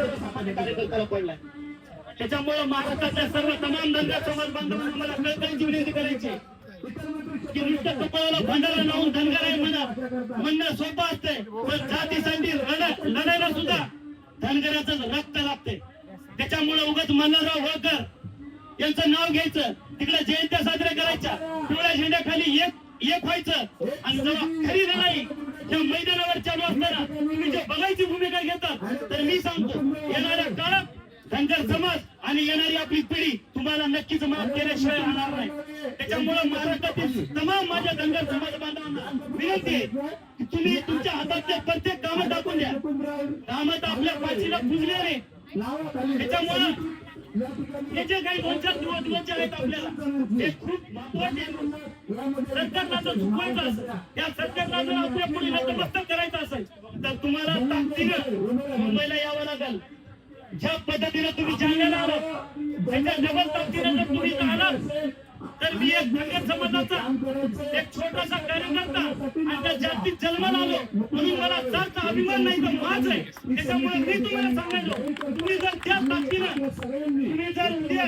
सर्वसामान्य कार्यकर्त्याला पडलाय. त्याच्यामुळे महाराष्ट्रातल्या सर्व तमाम धनगर समाज बांधवांना मला कळकळीची विनंती करायची की नुसतं कपाळाला भांडारा लावून धनगर आहे म्हणणं सोपं असतंय, पण जातीसाठी लढायला सुद्धा धनगराचं रक्त लागते. त्याच्यामुळे उगाच मल्हारराव होळकर यांचं नाव घ्यायचं, तिकडे जयंत्या साजऱ्या करायच्या, पिवळ्या झेंड्याखाली एक व्हायचं आणि जेव्हा खरी लढाई त्या मैदानावर चालू असताना तुम्ही जे बघायची भूमिका घेतात, तर मी सांगतो येणाऱ्या काळात धनगर समाज आणि येणारी आपली पिढी तुम्हाला नक्कीच माफ केल्याशिवाय राहणार नाही. त्याच्यामुळे महाराष्ट्रातील तमाम माझ्या धनगर समाज बांधवांना विनंती आहे की तुम्ही तुमच्या हातातले प्रत्येक कामं टाकून द्या. कामात आपल्या पाचीला पुजले नाही. त्याच्यामुळे हे जे काही 2-4 दिवस आहेत आपल्याला हे खूप महत्वाचे. सरकारला जर चुकवायचं असेल, त्या सरकारला जर आपल्या पुढे नतमस्तक करायचं असेल, तर तुम्हाला ताकदीनं मुंबईला यावं लागेल. ज्या पद्धतीने तुम्ही जालन्याला आलात त्याच्या डबल ताकदीने जर तुम्ही आलात, तर मी एक धनगर समाजाचा एक छोटासा कार्यकर्ता आणि त्या जातीत जन्माला आलो म्हणून मला जास्त अभिमान नाही तर माझ आहे. त्याच्यामुळे मी तुम्हाला सांगायचो, तुम्ही जर त्या ताकदीनं तुम्ही जर त्या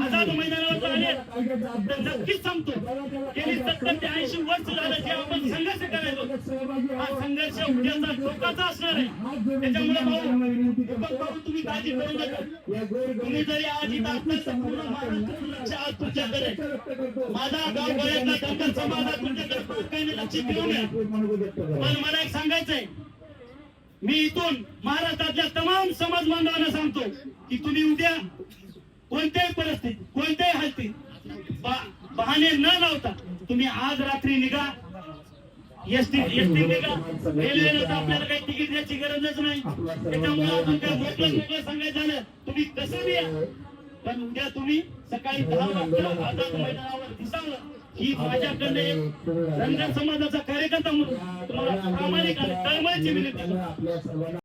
आझाद मैदानावर आले तर नक्कीच सांगतो गेली 70 ते 80 वर्ष झालं जे आपण संघर्ष करायचो, हा संघर्ष उद्याचा टोकाचा असणार आहे. त्याच्यामुळे भाऊ तुम्ही काळजी करू नका. तुम्ही जरी आज इथं असताल तर पूर्ण महाराष्ट्र आज तुमच्याकडे, माझा गाव गळ्यातला धनगर समाज तुमच्याकडे काही लक्ष देऊ नये. पण मला एक सांगायचंय, मी इथून महाराष्ट्रातल्या तमाम समाज बांधवांना सांगतो की तुम्ही उद्या कोणत्याही परिस्थितीत कोणत्याही हालतीत बहाणे न लावता तुम्ही आज रात्री निघा. एसटी निघा. रेल्वेनं तर आपल्याला काही तिकीट द्यायची गरजच नाही. त्याच्यामुळे अजून काय मोठं सांगायचं झालं तुम्ही कसं द्या, पण उद्या तुम्ही सकाळी 10 वाजता आझाद मैदानावर दिसावं ही माझ्याकडे धनगर समाजाचा कार्यकर्ता म्हणून तुम्हाला प्रामाणिक आणि तळमळीची विनंती.